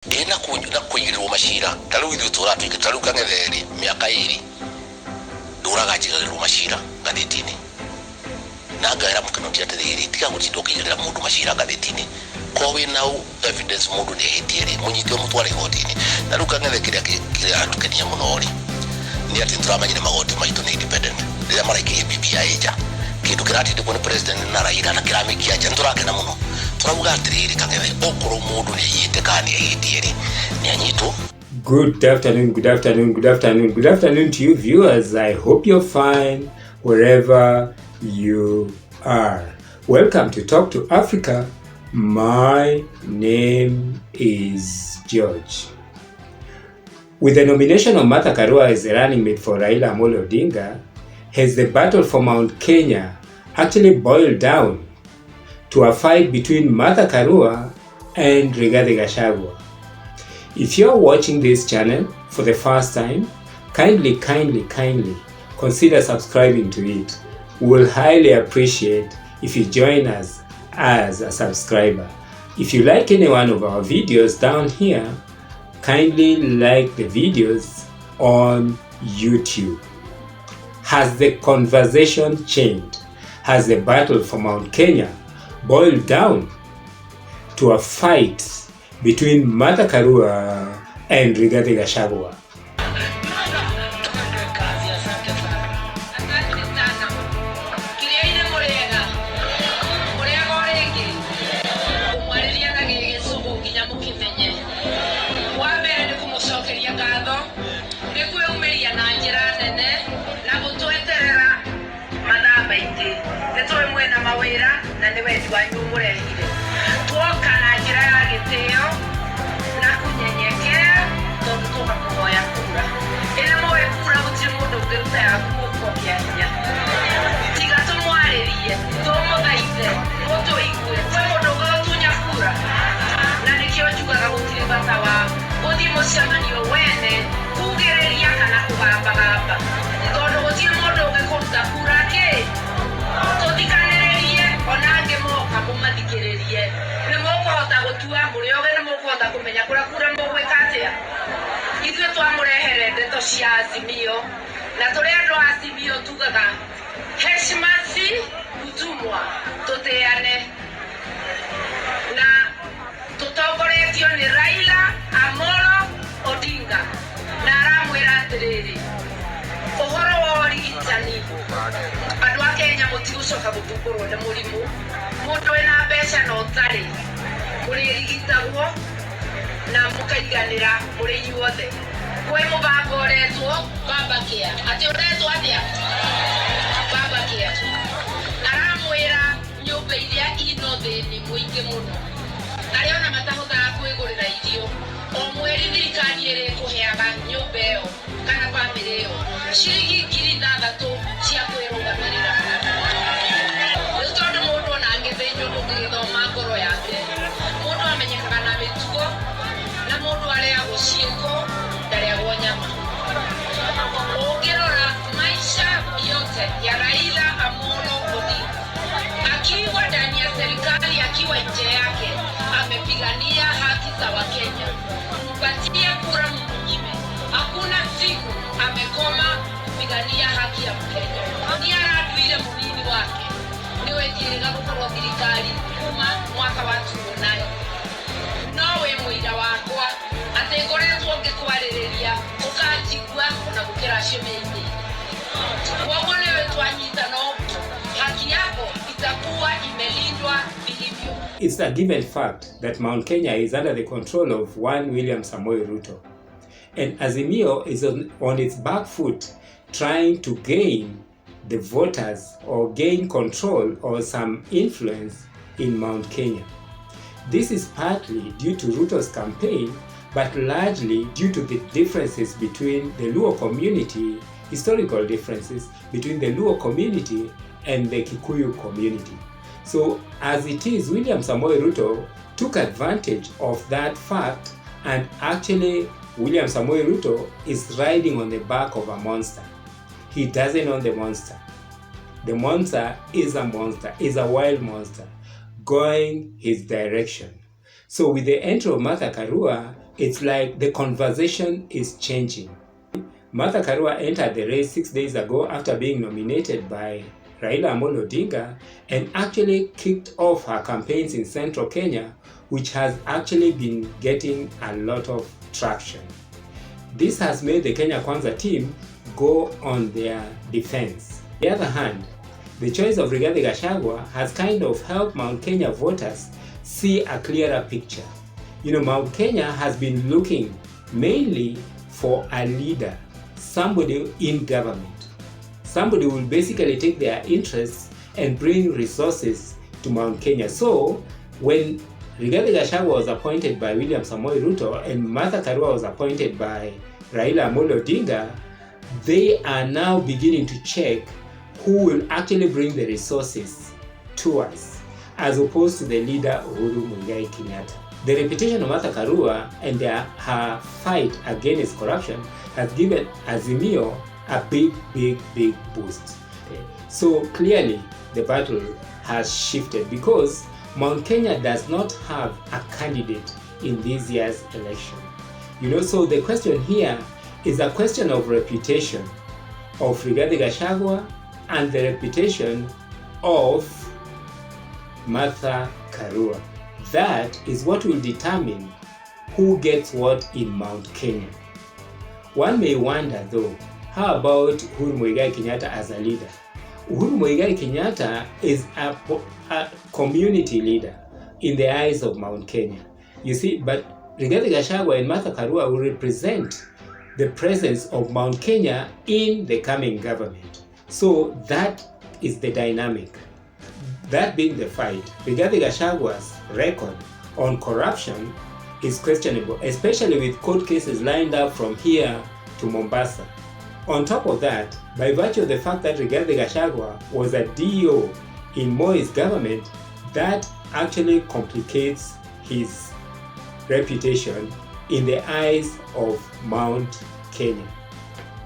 ina kunyirwo mashira taru ithu turatuika taru kangetheri miaka iri nduraga njigirwo mashira gathitini na ngaira mukano tiatiriri tika gutindokirira mundu mashira gathitini ko we now evidence mundu ni hitieri munyitio mutware hotini na rukangethe kiria atukenia munori ni ati turamanyire magoti maitu ni independent ria maraiki BBI eja kindu kirati ndi president na Raila na kiramikia ja nturakena muno turauga atiriri kangethe okoro mundu ni yite kani hitieri ni anyito. Good afternoon to you viewers. I hope you're fine wherever you are. Welcome to Talk to Africa. My name is George. With the nomination of Martha Karua as the running mate for Raila Amolo Odinga, has the battle for Mount Kenya actually boiled down to a fight between Martha Karua and Rigathi Gachagua? If you're watching this channel for the first time, kindly consider subscribing to it. We'll highly appreciate if you join us as a subscriber. If you like any one of our videos down here, kindly like the videos on YouTube. Has the conversation changed? Has the battle for Mount Kenya boiled down to a fight between Martha Karua and Rigathi Gachagua? na tore ndo asimio tugaga heshimasi utumwa tuteane na tutongoretio ni Raila Amolo Odinga na aramwira atiriri uhoro wa urigitani andu a Kenya mutigucoka gutukurwo ni murimu mundu ena mbeca no tari muririgitagwo na mukaiganira muri inyuothe kwe mubango retwo baba kia ati uretwo atia baba kia aramwira nyumba iria ino thini muingi muno ariona matahothaga kwigurira irio o mweri thirikari iri kuheaga nyumba iyo kana bamiri iyo ciringi 6,000 cia kwirugamirira tondu mundu ona angithinyo ndungithoma ngoro yake mundu amenyekaga na mitugo na mundu areagwo ciiko ndareagwo nyama ukirora maisha yote ya Raila Amolo Odinga akiwa ndani ya serikali akiwa nje yake amepigania haki za Wakenya kumpatia kura mnyime. Hakuna siku amekoma kupigania haki ya Mkenya. Ni araduire munini wake niwe njiriga gukorwo thirikari kuma mwaka wa 2009 nowe mwira wakwa ati ngoretwo ngikwaririria ukajigua na gukira ciumiini wogo niwe twanyita no haki yako itakuwa imelindwa vilivyo. It's a given fact that Mount Kenya is under the control of one William Samoei Ruto, and Azimio is on its back foot trying to gain the voters or gain control or some influence in Mount Kenya. This is partly due to Ruto's campaign, but largely due to the differences between the Luo community, historical differences between the Luo community and the Kikuyu community. So as it is, William Samoei Ruto took advantage of that fact, and actually William Samoei Ruto is riding on the back of a monster. He doesn't own the monster. The monster, is a wild monster going his direction. So with the entry of Martha Karua, it's like the conversation is changing. Martha Karua entered the race 6 days ago after being nominated by Raila Amolo Odinga and actually kicked off her campaigns in central Kenya, which has actually been getting a lot of traction. This has made the Kenya Kwanza team go on their defense. On the other hand, the choice of Rigathi Gachagua has kind of helped Mount Kenya voters see a clearer picture. Mount Kenya has been looking mainly for a leader, somebody in government. Somebody will basically take their interests and bring resources to Mount Kenya. So when Rigathi Gachagua was appointed by William Samoei Ruto and Martha Karua was appointed by Raila Amolo Odinga, they are now beginning to check who will actually bring the resources to us, as opposed to the leader Uhuru Muigai Kenyatta. The reputation of Martha Karua and her fight against corruption has given Azimio a big boost. Okay. So clearly the battle has shifted because Mount Kenya does not have a candidate in this year's election. So the question here is a question of reputation of Rigathi Gachagua and the reputation of Martha Karua. That is what will determine who gets what in Mount Kenya. One may wonder though, how about Uhuru Muigai Kenyatta as a leader? Uhuru Muigai Kenyatta is a community leader in the eyes of Mount Kenya. You see, but Rigathi Gachagua and Martha Karua will represent the presence of Mount Kenya in the coming government. So that is the dynamic. That being the fight, Rigathi Gachagua's record on corruption is questionable, especially with court cases lined up from here to Mombasa. On top of that, by virtue of the fact that Rigathi Gachagua was a DO in Moi's government, that actually complicates his reputation in the eyes of Mount Kenya.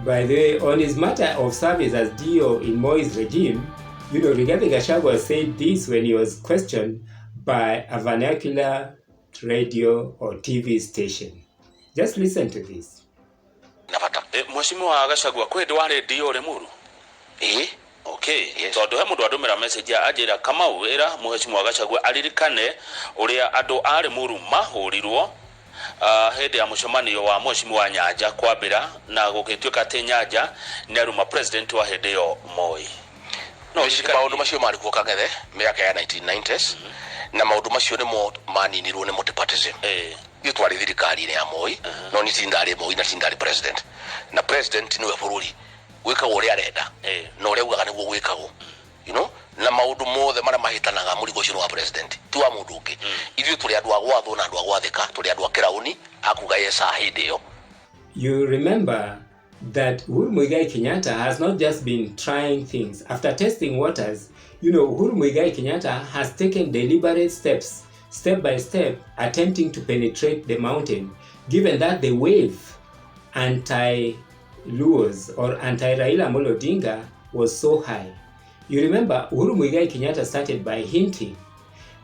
By the way, on his matter of service as DO in Moi's regime, Rigathi Gachagua said this when he was questioned by a vernacular radio or TV station. Just listen to this. Mheshimiwa Gachagua kwende wale DO Limuru? Okay. Tondu he mundu andumira message ajira kama wira Mheshimiwa Gachagua aririkane uria andu a Limuru mahurirwo hende ya mucemanio wa Mheshimiwa Nyanja kwambira na gugituika ati Nyanja ni aruma president wa hende yo Moi. No, maundu macio mari kuoka ngethe miaka ya 1990s na maundu macio nimo maninirwo ni multipartyism. Ithu twari thirikari-ini ya Moi no ni tindari Moi na tindari president na president niwe bururi gwikaga uria arenda no uria ugaga niguo gwikagwo na maundu mothe maria mahitanaga murigo ucio wa president tu wa mundu ungi ithuĩ turi andu a gwathwo na andu a gwathika turi andu a kirauni akuga yesa hindi iyo. You remember that Uhuru Muigai Kenyatta has not just been trying things. After testing waters, Uhuru Muigai Kenyatta has taken deliberate steps, step by step, attempting to penetrate the mountain, given that the wave anti-Luos or anti-Raila Amolo Odinga was so high. You remember, Uhuru Muigai Kenyatta started by hinting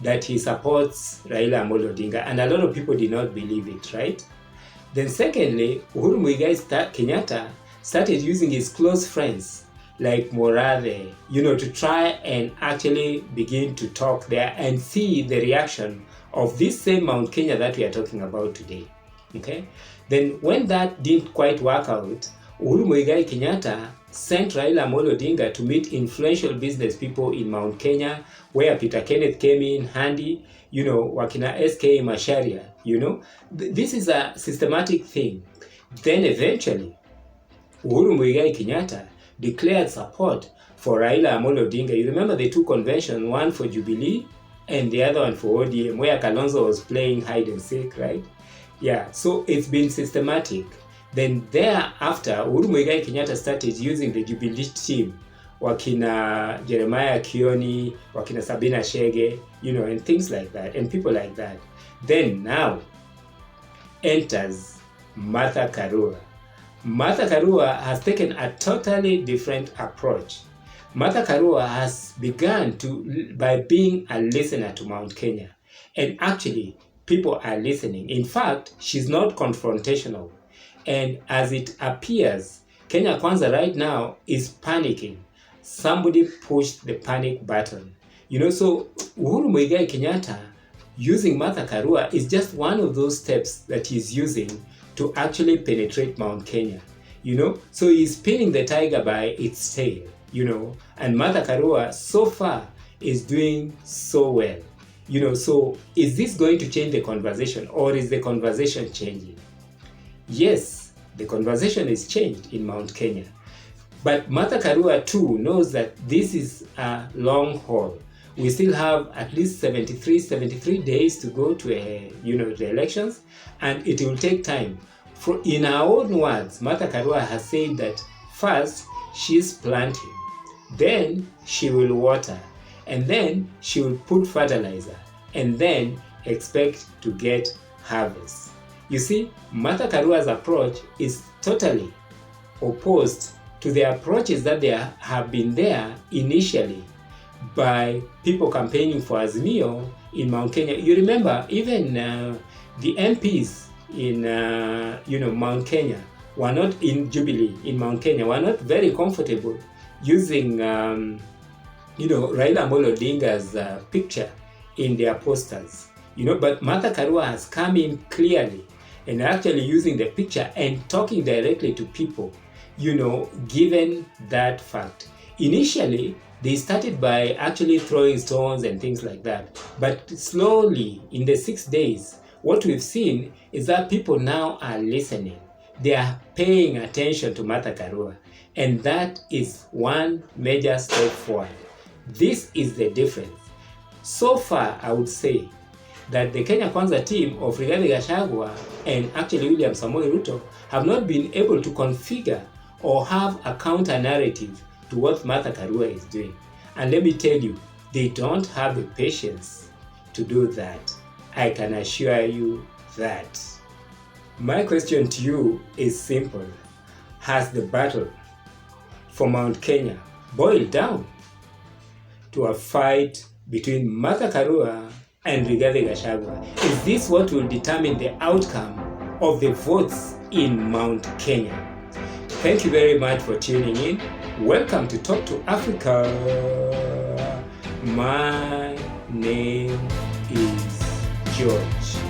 that he supports Raila Amolo Odinga, and a lot of people did not believe it, right? Then secondly, Uhuru Muigai Kenyatta started using his close friends like Morathe, to try and actually begin to talk there and see the reaction of this same Mount Kenya that we are talking about today. Okay? Then when that didn't quite work out, Uhuru Muigai Kenyatta sent Raila Amolo Odinga to meet influential business people in Mount Kenya, where Peter Kenneth came in handy, wakina SK Masharia, This is a systematic thing. Then eventually, Uhuru Muigai Kenyatta declared support for Raila Amolo Odinga. You remember the two conventions, one for Jubilee and the other one for ODM, where Kalonzo was playing hide and seek, right? Yeah, so it's been systematic. Then thereafter, Uhuru Muigai Kenyatta started using the Jubilee team, wakina Jeremiah Kioni, wakina Sabina Chege, and things like that, and people like that. Then now enters Martha Karua. Martha Karua has taken a totally different approach. Martha Karua has begun by being a listener to Mount Kenya and actually people are listening. In fact, she's not confrontational. And as it appears, Kenya Kwanza right now is panicking. Somebody pushed the panic button. So Uhuru Muigai Kenyatta using Martha Karua is just one of those steps that he's using to actually penetrate Mount Kenya. So he's pinning the tiger by its tail, and Martha Karua so far is doing so well. So is this going to change the conversation, or is the conversation changing? Yes, the conversation is changed in Mount Kenya. But Martha Karua too knows that this is a long haul. We still have at least 73 days to go to the elections, and it will take time. In her own words, Martha Karua has said that first she's planting, then she will water, and then she will put fertilizer, and then expect to get harvest. You see, Martha Karua's approach is totally opposed to the approaches that there have been there initially by people campaigning for Azimio in Mount Kenya. You remember, even the MPs in Mount Kenya were not in Jubilee in Mount Kenya were not very comfortable using Raila Amolo Odinga's picture in their posters. But Martha Karua has come in clearly and actually using the picture and talking directly to people, given that fact. Initially, they started by actually throwing stones and things like that. But slowly, in the 6 days, what we've seen is that people now are listening. They are paying attention to Martha Karua. And that is one major step forward. This is the difference. So far, I would say that the Kenya Kwanza team of Rigathi Gachagua and actually William Samoei Ruto have not been able to configure or have a counter narrative to what Martha Karua is doing. And let me tell you, they don't have the patience to do that. I can assure you that. My question to you is simple. Has the battle for Mount Kenya boiled down to a fight between Martha Karua and Rigathi Gachagua? Is this what will determine the outcome of the votes in Mount Kenya? Thank you very much for tuning in. Welcome to Talk to Africa. My name is George.